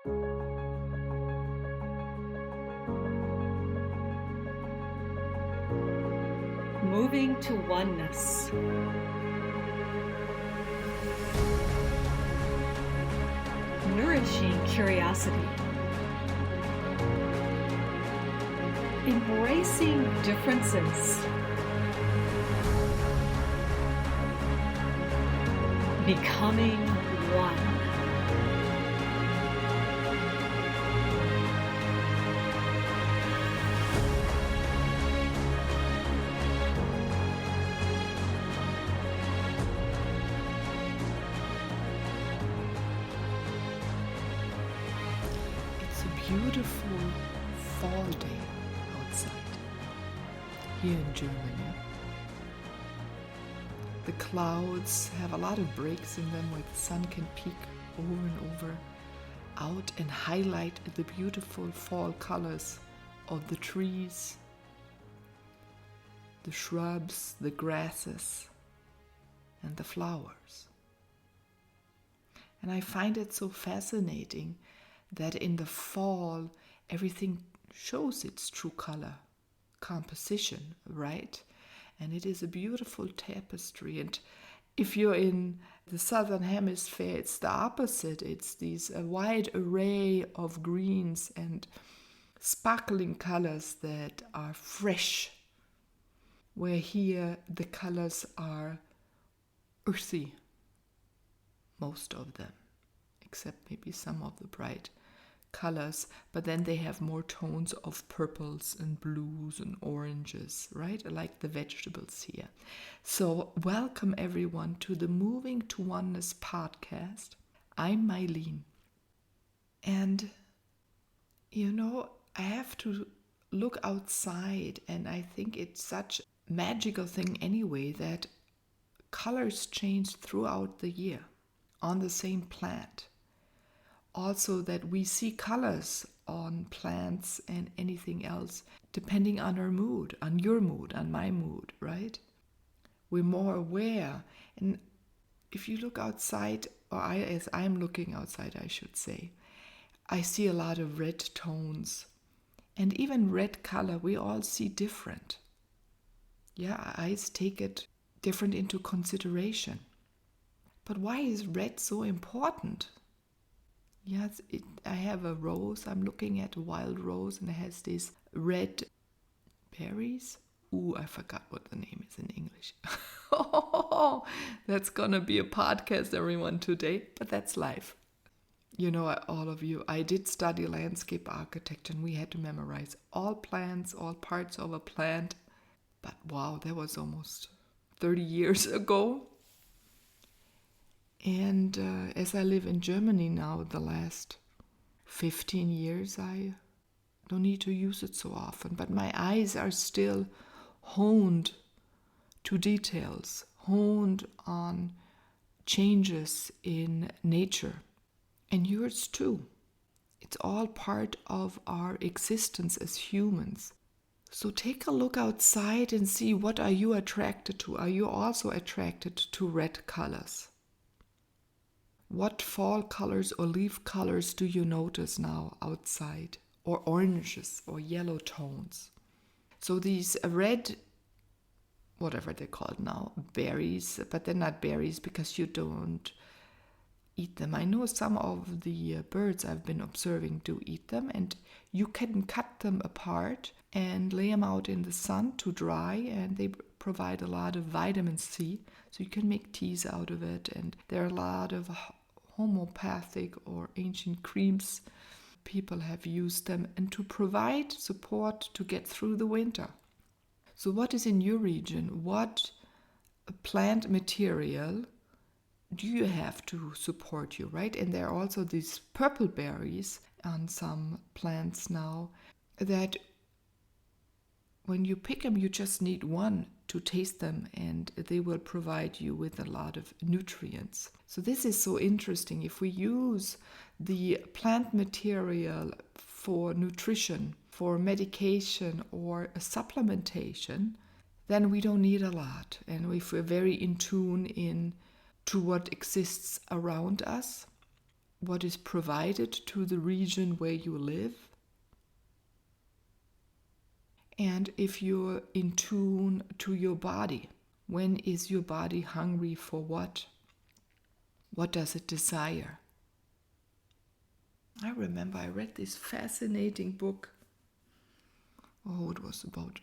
Moving to oneness. Nourishing curiosity. Embracing differences. Becoming one. Beautiful fall day outside here in Germany. The clouds have a lot of breaks in them where the sun can peek over and over out and highlight the beautiful fall colors of the trees, the shrubs, the grasses, and the flowers. And I find it so fascinating that in the fall, everything shows its true color composition, right? And it is a beautiful tapestry. And if you're in the southern hemisphere, it's the opposite. It's a wide array of greens and sparkling colors that are fresh, where here the colors are earthy, most of them, except maybe some of the bright colors, but then they have more tones of purples and blues and oranges, right? Like the vegetables here. So welcome everyone to the Moving to Oneness podcast. I'm Meilin. And I have to look outside, and I think it's such a magical thing anyway that colors change throughout the year on the same plant. Also that we see colors on plants and anything else depending on our mood, on your mood, on my mood, right? We're more aware. And if you look outside, as I'm looking outside, I should say, I see a lot of red tones. And even red color, we all see different. Yeah, our eyes take it different into consideration. But why is red so important? Yes, I have a rose. I'm looking at a wild rose, and it has these red berries. Ooh, I forgot what the name is in English. That's gonna be a podcast, everyone, today. But that's life. All of you, I did study landscape architecture, and we had to memorize all plants, all parts of a plant. But wow, that was almost 30 years ago. And as I live in Germany now, the last 15 years, I don't need to use it so often. But my eyes are still honed to details, honed on changes in nature. And yours too. It's all part of our existence as humans. So take a look outside and see, what are you attracted to? Are you also attracted to red colors? What fall colors or leaf colors do you notice now outside? Or oranges or yellow tones? So these red, whatever they're called now, berries, but they're not berries because you don't eat them. I know some of the birds I've been observing do eat them, and you can cut them apart and lay them out in the sun to dry, and they provide a lot of vitamin C, so you can make teas out of it. And there are a lot of homeopathic or ancient creams. People have used them and to provide support to get through the winter. So what is in your region? What plant material do you have to support you, right? And there are also these purple berries on some plants now that when you pick them, you just need one to taste them, and they will provide you with a lot of nutrients. So this is so interesting. If we use the plant material for nutrition, for medication or supplementation, then we don't need a lot. And if we're very in tune to what exists around us, what is provided to the region where you live. And if you're in tune to your body, when is your body hungry for what? What does it desire? I remember I read this fascinating book. Oh, it was about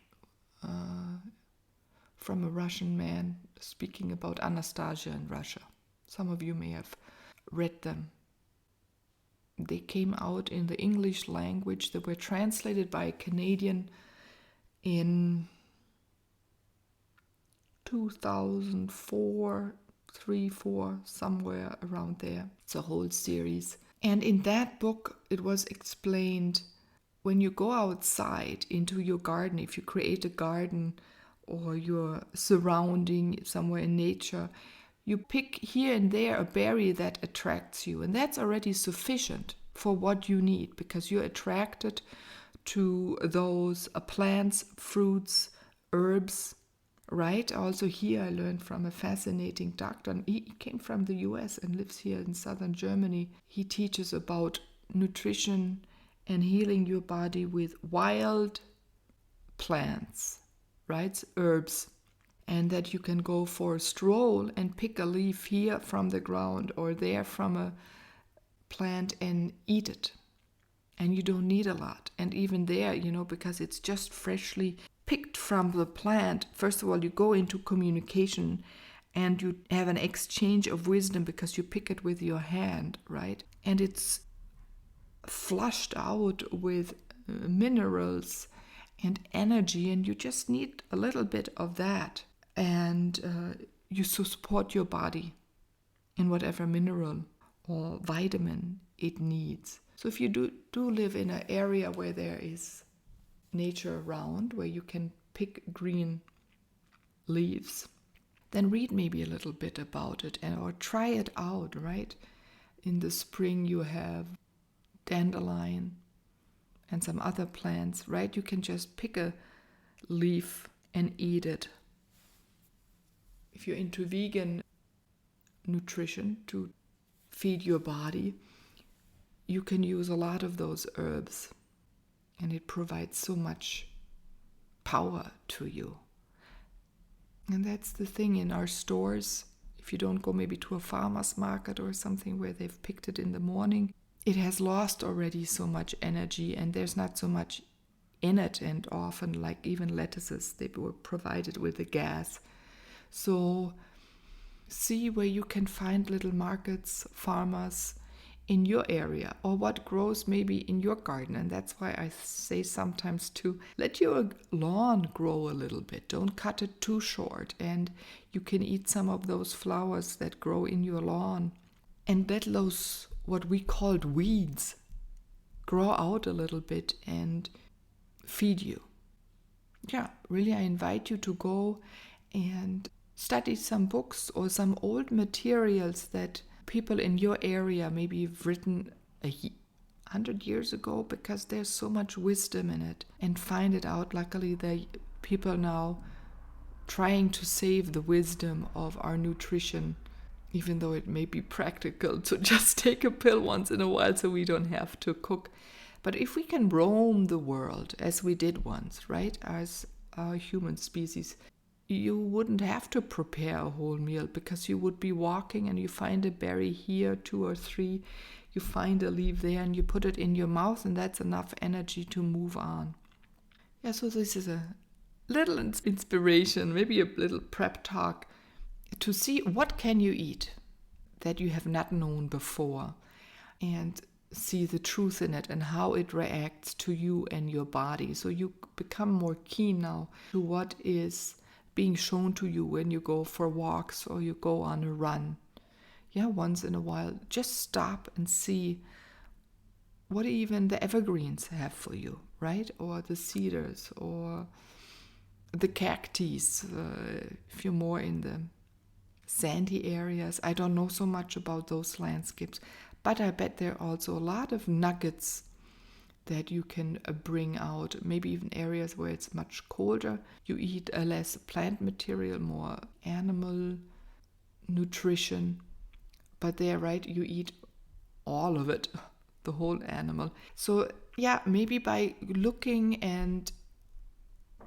from a Russian man speaking about Anastasia in Russia. Some of you may have read them. They came out in the English language. They were translated by a Canadian in 2004, 3, 4, somewhere around there. It's a whole series. And in that book, it was explained, when you go outside into your garden, if you create a garden or you're surrounding somewhere in nature, you pick here and there a berry that attracts you. And that's already sufficient for what you need, because you're attracted to those plants, fruits, herbs, right? Also here I learned from a fascinating doctor. He came from the US and lives here in southern Germany. He teaches about nutrition and healing your body with wild plants, right? Herbs. And that you can go for a stroll and pick a leaf here from the ground or there from a plant and eat it. And you don't need a lot. And even there, because it's just freshly picked from the plant, first of all, you go into communication and you have an exchange of wisdom because you pick it with your hand, right? And it's flushed out with minerals and energy, and you just need a little bit of that. And you support your body in whatever mineral or vitamin it needs. So if you do live in an area where there is nature around, where you can pick green leaves, then read maybe a little bit about it or try it out, right? In the spring you have dandelion and some other plants, right? You can just pick a leaf and eat it. If you're into vegan nutrition to feed your body, you can use a lot of those herbs, and it provides so much power to you. And that's the thing in our stores. If you don't go maybe to a farmer's market or something where they've picked it in the morning, it has lost already so much energy, and there's not so much in it. And often, like even lettuces, they were provided with the gas. So see where you can find little markets, farmers in your area, or what grows maybe in your garden. And that's why I say sometimes to let your lawn grow a little bit. Don't cut it too short. And you can eat some of those flowers that grow in your lawn. And let those, what we called weeds, grow out a little bit and feed you. Yeah, really, I invite you to go and study some books or some old materials that people in your area maybe have written 100 years ago, because there's so much wisdom in it, and find it out. Luckily, the people now trying to save the wisdom of our nutrition, even though it may be practical to just take a pill once in a while so we don't have to cook. But if we can roam the world as we did once, right, as a human species, you wouldn't have to prepare a whole meal, because you would be walking and you find a berry here, 2 or 3, you find a leaf there and you put it in your mouth, and that's enough energy to move on. Yeah, so this is a little inspiration, maybe a little prep talk to see what can you eat that you have not known before, and see the truth in it and how it reacts to you and your body. So you become more keen now to what is being shown to you when you go for walks or you go on a run. Yeah, once in a while, just stop and see what even the evergreens have for you, right? Or the cedars or the cactus, if you're more in the sandy areas. I don't know so much about those landscapes, but I bet there are also a lot of nuggets that you can bring out, maybe even areas where it's much colder. You eat less plant material, more animal nutrition, but there, right, you eat all of it, the whole animal. So yeah, maybe by looking and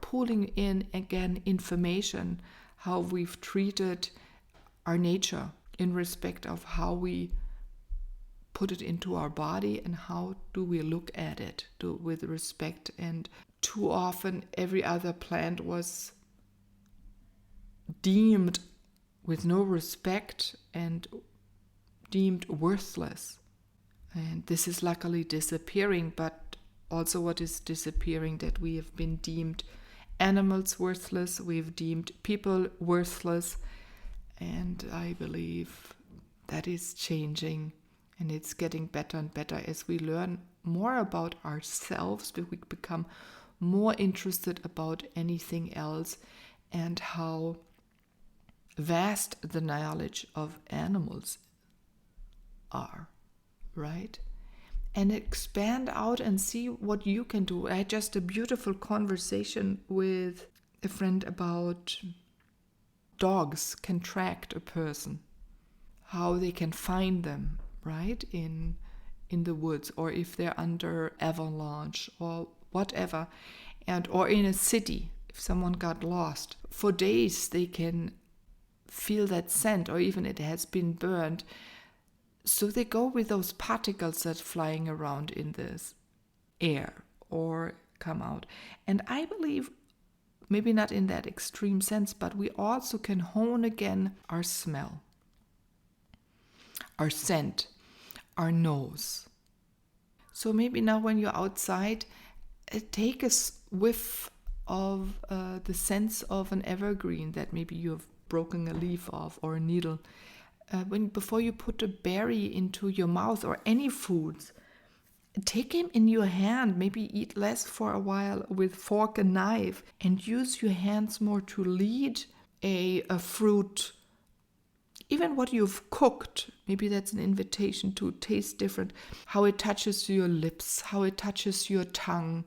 pulling in again information, how we've treated our nature in respect of how we put it into our body and how do we look at it with respect. And too often every other plant was deemed with no respect and deemed worthless. And this is luckily disappearing, but also what is disappearing, that we have been deemed animals worthless, we've deemed people worthless, and I believe that is changing, and it's getting better and better as we learn more about ourselves. We become more interested about anything else, and how vast the knowledge of animals are, right? And expand out and see what you can do. I had just a beautiful conversation with a friend about dogs can track a person, how they can find them, right, in the woods, or if they're under avalanche or whatever, and or in a city, if someone got lost. For days they can feel that scent, or even it has been burned. So they go with those particles that are flying around in this air or come out. And I believe, maybe not in that extreme sense, but we also can hone again our smell, our scent, our nose. So maybe now when you're outside, take a whiff of the sense of an evergreen that maybe you have broken a leaf off, or a needle. Before you put a berry into your mouth or any foods, take him in your hand. Maybe eat less for a while with fork and knife, and use your hands more to lead a fruit. Even what you've cooked, maybe that's an invitation to taste different. How it touches your lips, how it touches your tongue,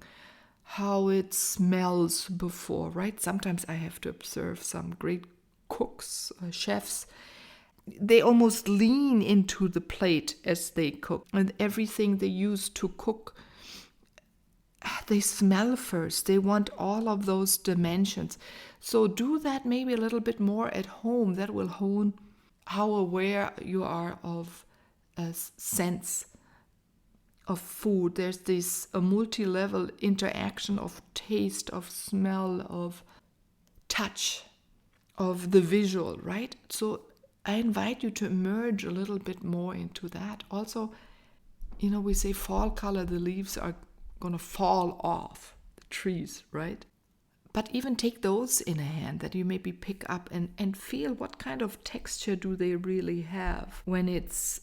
how it smells before, right? Sometimes I have to observe some great cooks, chefs. They almost lean into the plate as they cook, and everything they use to cook, they smell first. They want all of those dimensions. So do that maybe a little bit more at home. That will hone how aware you are of a sense of food. There's this a multi-level interaction of taste, of smell, of touch, of the visual, right? So I invite you to emerge a little bit more into that. Also, we say fall color, the leaves are going to fall off the trees, right? But even take those in a hand that you maybe pick up and feel what kind of texture do they really have when it's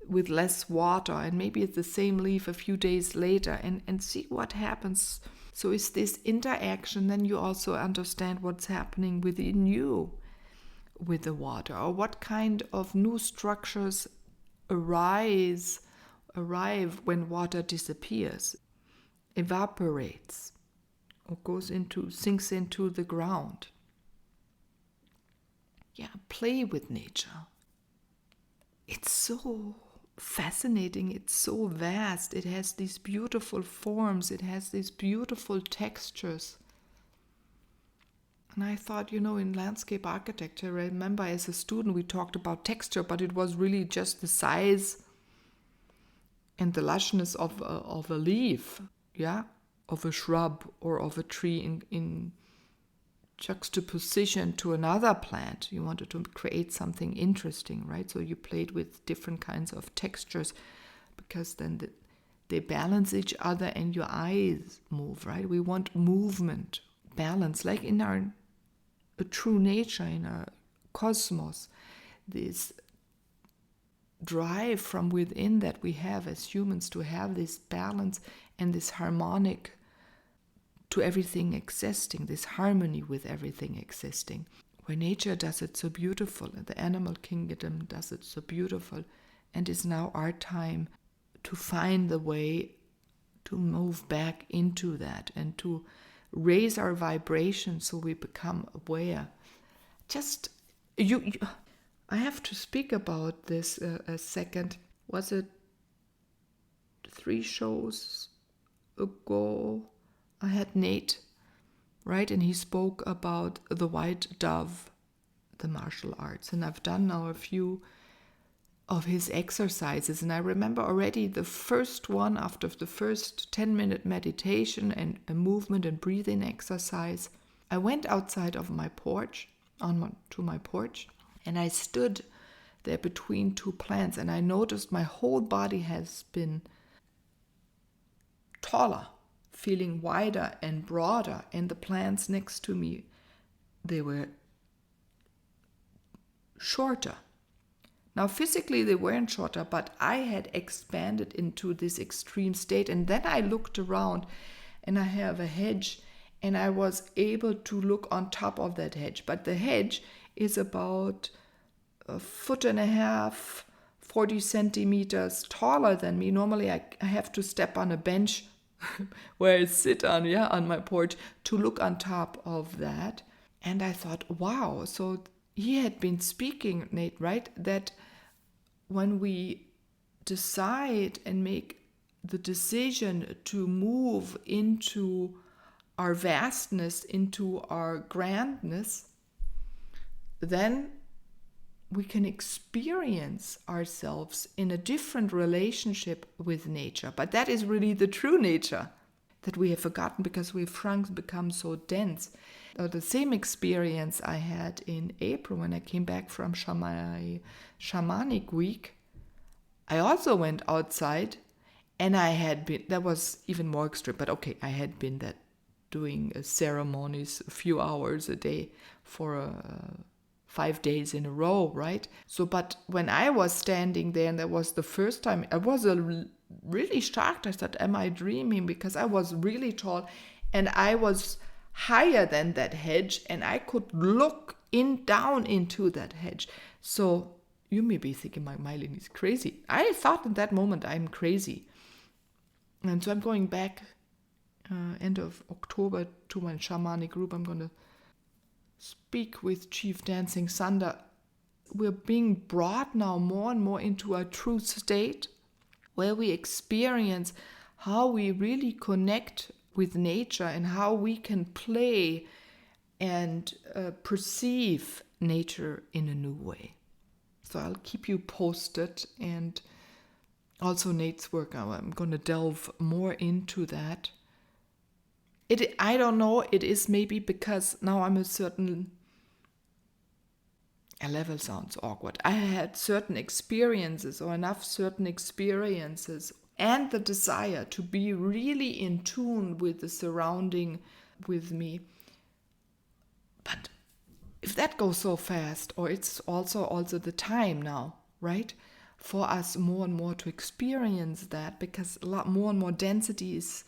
with less water, and maybe it's the same leaf a few days later, and see what happens. So it's this interaction, then you also understand what's happening within you with the water, or what kind of new structures arrive when water disappears, evaporates, or sinks into the ground. Yeah, play with nature. It's so fascinating, it's so vast, it has these beautiful forms, it has these beautiful textures. And I thought, in landscape architecture, I remember as a student we talked about texture, but it was really just the size and the lushness of a leaf, yeah, of a shrub or of a tree in juxtaposition to another plant. You wanted to create something interesting, right? So you played with different kinds of textures, because then they balance each other and your eyes move, right? We want movement, balance, like in our true nature, in our cosmos, this drive from within that we have as humans to have this balance and this harmonic to everything existing, this harmony with everything existing, where nature does it so beautiful, and the animal kingdom does it so beautiful, and it's now our time to find the way to move back into that and to raise our vibration so we become aware. I have to speak about this a second. Was it 3 shows ago, I had Nate, right? And he spoke about the white dove, the martial arts. And I've done now a few of his exercises. And I remember already the first one, after the first 10-minute meditation and a movement and breathing exercise, I went outside of my porch, to my porch, and I stood there between 2 plants, and I noticed my whole body has been taller, feeling wider and broader, and the plants next to me, they were shorter. Now physically they weren't shorter, but I had expanded into this extreme state. And then I looked around, and I have a hedge, and I was able to look on top of that hedge. But the hedge is about 1.5 feet, 40 centimeters taller than me. Normally I have to step on a bench where I sit on my porch to look on top of that. And I thought, wow, so he had been speaking, Nate, right? That when we decide and make the decision to move into our vastness, into our grandness, then we can experience ourselves in a different relationship with nature. But that is really the true nature that we have forgotten because we've shrunk, become so dense. The same experience I had in April when I came back from my shamanic week. I also went outside, and I had been, that was even more extreme, but okay, I had been that doing ceremonies a few hours a day for 5 days in a row, right? So, but when I was standing there, and that was the first time, I was really shocked. I thought, am I dreaming? Because I was really tall, and I was higher than that hedge, and I could look down into that hedge. So you may be thinking, Meilin is crazy. I thought in that moment I'm crazy. And so I'm going back end of October to my shamanic group. I'm going to speak with Chief Dancing Thunder. We're being brought now more and more into a true state where we experience how we really connect with nature and how we can play and perceive nature in a new way. So I'll keep you posted, and also Nate's work. I'm going to delve more into that. I don't know, it is maybe because now I'm a certain, a level sounds awkward. I had certain experiences, or enough certain experiences, and the desire to be really in tune with the surrounding with me. But if that goes so fast, or it's also the time now, right, for us more and more to experience that, because a lot more and more density is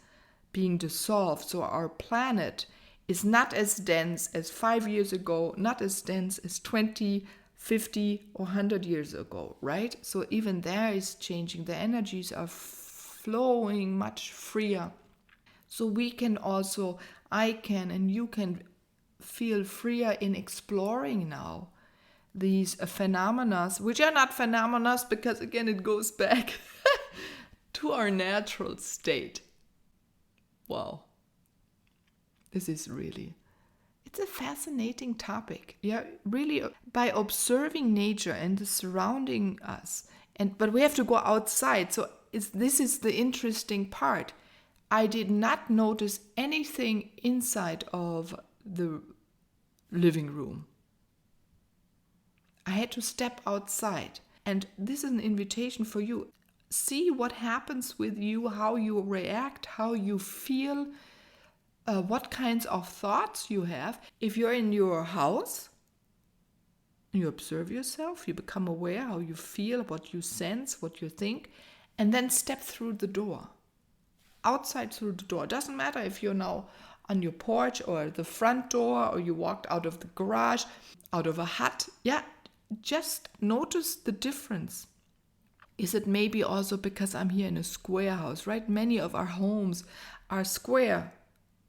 being dissolved. So our planet is not as dense as 5 years ago, not as dense as 20, 50, or 100 years ago, right? So even there is changing. The energies are flowing much freer. So we can also, I can, and you can feel freer in exploring now these phenomena, which are not phenomena because, again, it goes back to our natural state. Wow. This is really, it's a fascinating topic. Yeah, really, by observing nature and the surrounding us, but we have to go outside. So this is the interesting part. I did not notice anything inside of the living room. I had to step outside. And this is an invitation for you. See what happens with you, how you react, how you feel, what kinds of thoughts you have. If you're in your house, you observe yourself, you become aware how you feel, what you sense, what you think, and then step through the door. Outside through the door. It doesn't matter if you're now on your porch or the front door, or you walked out of the garage, out of a hut. Yeah, just notice the difference. Is it maybe also because I'm here in a square house, right? Many of our homes are square.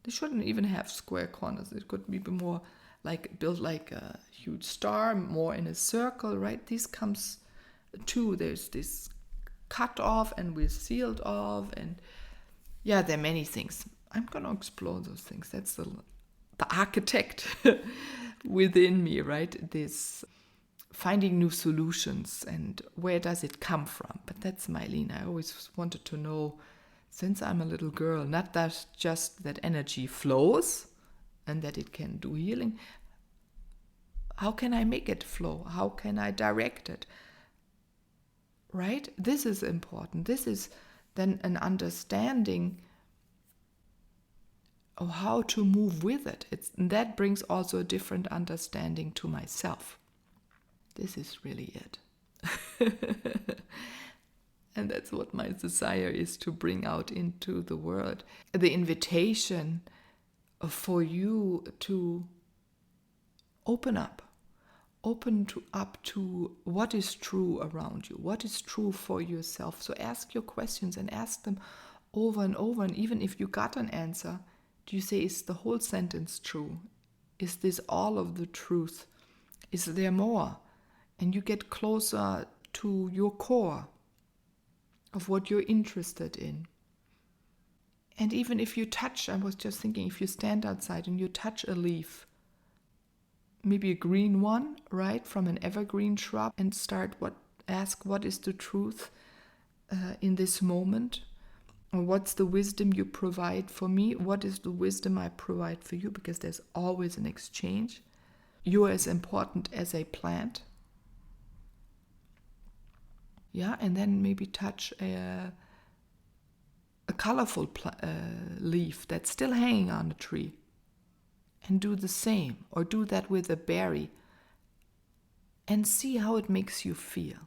They shouldn't even have square corners. It could be more like built like a huge star, more in a circle, right? This comes too. There's this cut off and we're sealed off. And yeah, there are many things. I'm going to explore those things. That's the architect within me, right? This finding new solutions and where does it come from? But that's Meilin. I always wanted to know, since I'm a little girl, not that just that energy flows and that it can do healing. How can I make it flow? How can I direct it? Right? This is important. This is then an understanding of how to move with it. That brings also a different understanding to myself. This is really it. And that's what my desire is to bring out into the world. The invitation for you to open up to what is true around you, what is true for yourself. So ask your questions and ask them over and over. And even if you got an answer, do you say, is the whole sentence true? Is this all of the truth? Is there more? And you get closer to your core of what you're interested in. And even if you touch, I was just thinking, if you stand outside and you touch a leaf, maybe a green one, right, from an evergreen shrub, and ask what is the truth in this moment? Or what's the wisdom you provide for me? What is the wisdom I provide for you? Because there's always an exchange. You're as important as a plant. Yeah, and then maybe touch a colorful leaf that's still hanging on a tree. And do the same, or do that with a berry. And see how it makes you feel.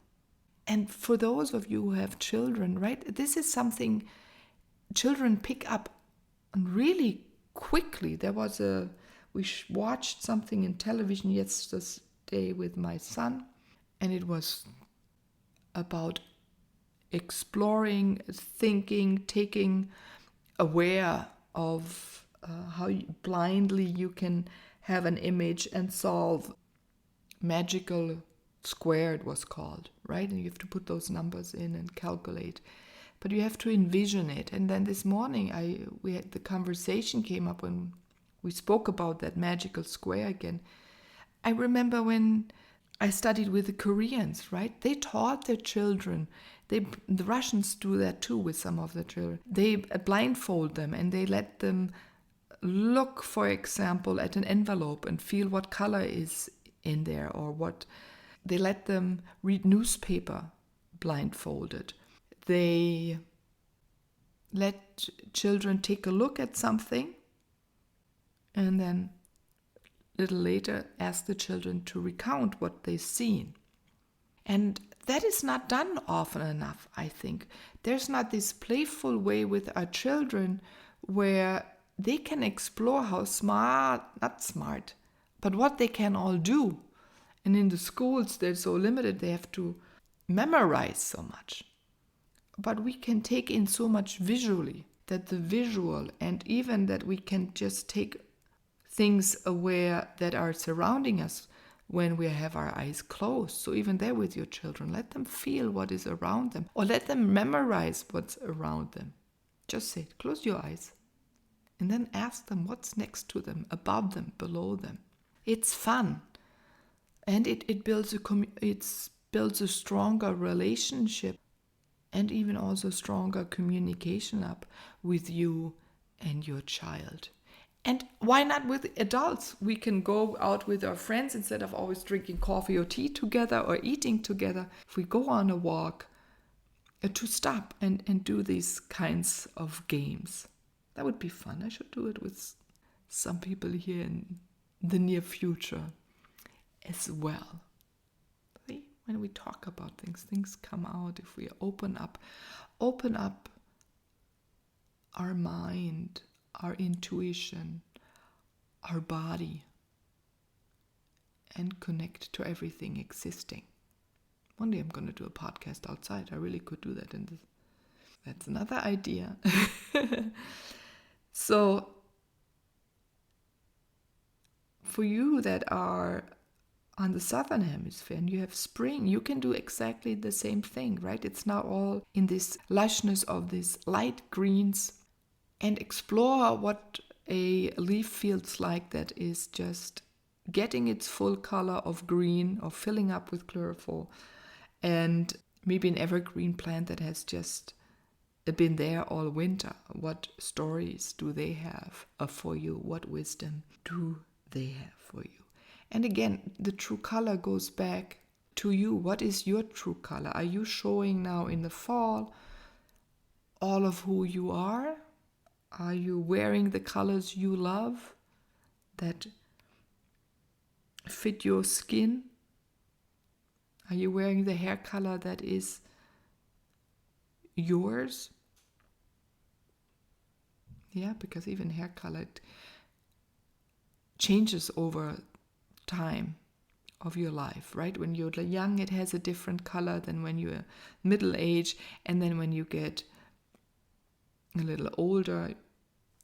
And for those of you who have children, right, this is something children pick up really quickly. We watched something in television yesterday with my son, and it was about exploring, thinking, taking aware of how blindly you can have an image and solve magical square, it was called, right? And you have to put those numbers in and calculate. But you have to envision it. And then this morning, the conversation came up when we spoke about that magical square again. I remember when I studied with the Koreans, right? They taught their children. The Russians do that too with some of their children. They blindfold them and they let them look, for example, at an envelope and feel what color is in there, or what. They let them read newspaper blindfolded. They let children take a look at something and then a little later ask the children to recount what they've seen. And that is not done often enough, I think. There's not this playful way with our children where they can explore how not smart, but what they can all do. And in the schools, they're so limited, they have to memorize so much. But we can take in so much visually, that the visual, and even that we can just take things aware that are surrounding us when we have our eyes closed. So even there with your children, let them feel what is around them, or let them memorize what's around them. Just say, close your eyes, and then ask them what's next to them, above them, below them. It's fun, and it builds a stronger relationship, and even also stronger communication up with you and your child. And why not with adults? We can go out with our friends instead of always drinking coffee or tea together or eating together. If we go on a walk, to stop and do these kinds of games. That would be fun. I should do it with some people here in the near future as well. See? When we talk about things come out. If we open up our mind, our intuition, our body, and connect to everything existing. One day I'm going to do a podcast outside. I really could do that in this. That's another idea. So, for you that are on the southern hemisphere, and you have spring, you can do exactly the same thing, right? It's not all in this lushness of these light greens, and explore what a leaf feels like that is just getting its full color of green or filling up with chlorophyll, and maybe an evergreen plant that has just been there all winter. What stories do they have for you? What wisdom do they have for you? And again, the true color goes back to you. What is your true color? Are you showing now in the fall all of who you are? Are you wearing the colors you love that fit your skin? Are you wearing the hair color that is yours? Yeah, because even hair color changes over time of your life, right? When you're young, it has a different color than when you're middle age, and then when you get a little older,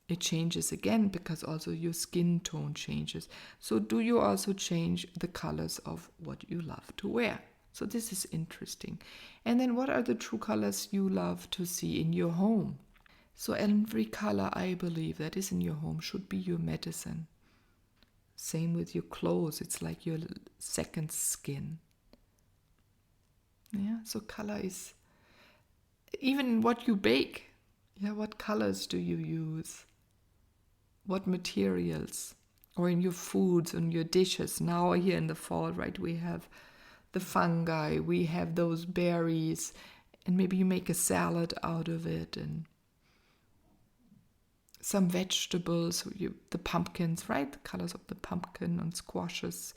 it changes again because also your skin tone changes. So do you also change the colors of what you love to wear? So this is interesting. And then what are the true colors you love to see in your home? So every color, I believe, that is in your home should be your medicine. Same with your clothes. It's like your second skin. Yeah, so color is even what you bake. Yeah, what colors do you use? What materials? Or in your foods, and your dishes. Now here in the fall, right, we have the fungi, we have those berries, and maybe you make a salad out of it, and some vegetables, the pumpkins, right? The colors of the pumpkin and squashes.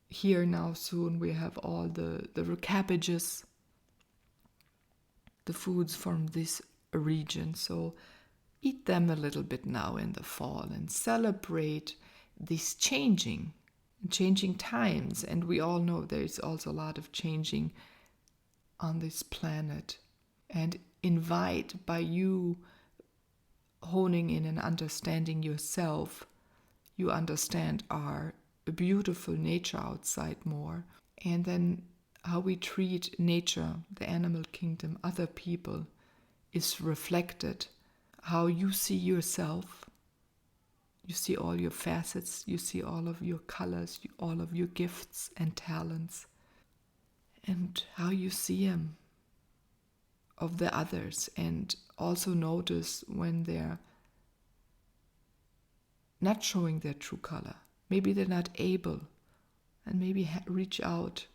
Here now soon we have all the cabbages, the foods from this region. So eat them a little bit now in the fall and celebrate these changing times. And we all know there's also a lot of changing on this planet. And invite, by you honing in and understanding yourself, you understand our beautiful nature outside more. And then how we treat nature, the animal kingdom, other people is reflected. How you see yourself, you see all your facets, you see all of your colors, all of your gifts and talents, and how you see them of the others, and also notice when they're not showing their true color. Maybe they're not able, and maybe reach out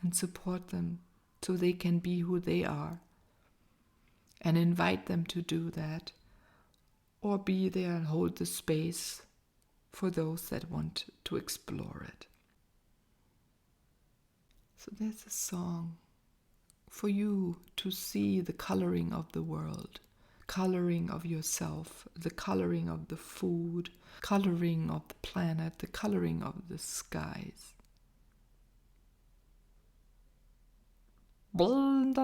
and support them so they can be who they are, and invite them to do that, or be there and hold the space for those that want to explore it. So there's a song for you to see the coloring of the world, coloring of yourself, the coloring of the food, coloring of the planet, the coloring of the skies. Beyond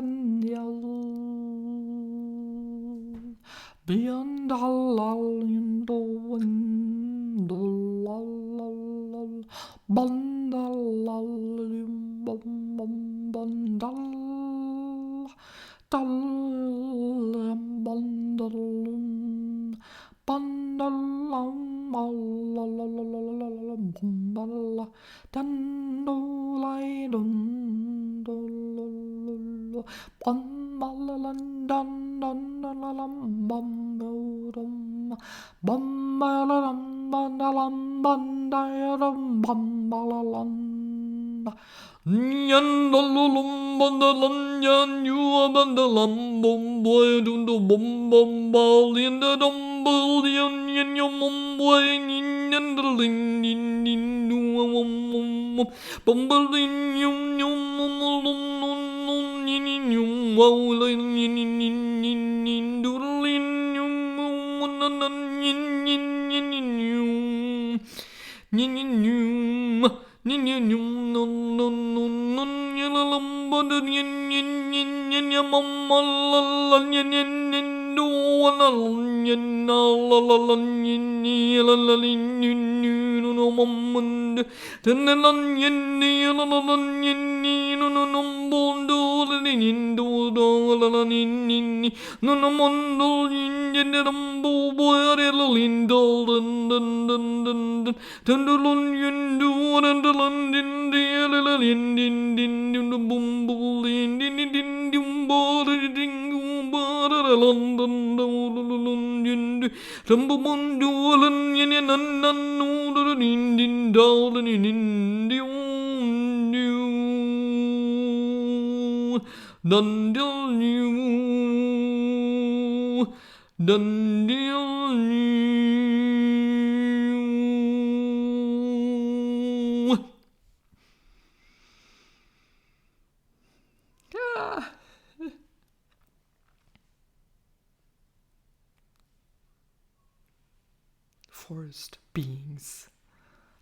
Forest beings,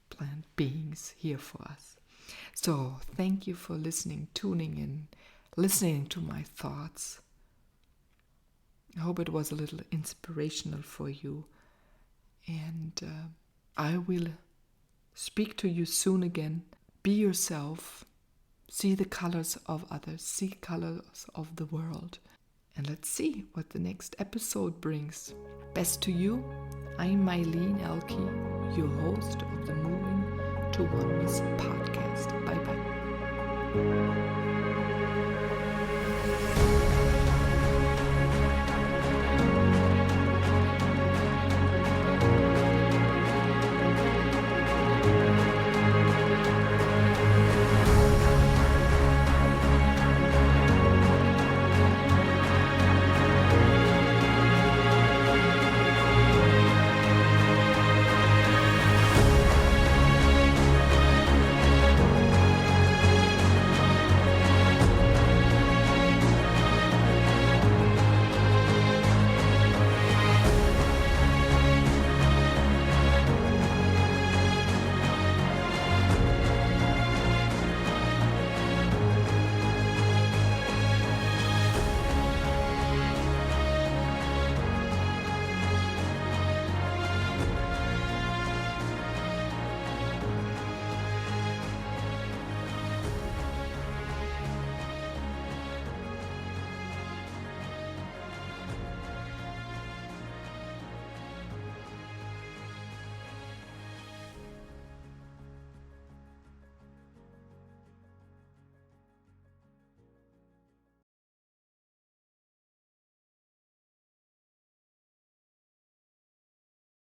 plant beings here for us. So thank you for listening, tuning in, listening to my thoughts. I hope it was a little inspirational for you. And I will speak to you soon again. Be yourself. See the colors of others. See colors of the world. And let's see what the next episode brings. Best to you. I'm Meilin Ehlke, your host of the Moving to Oneness podcast. Bye-bye.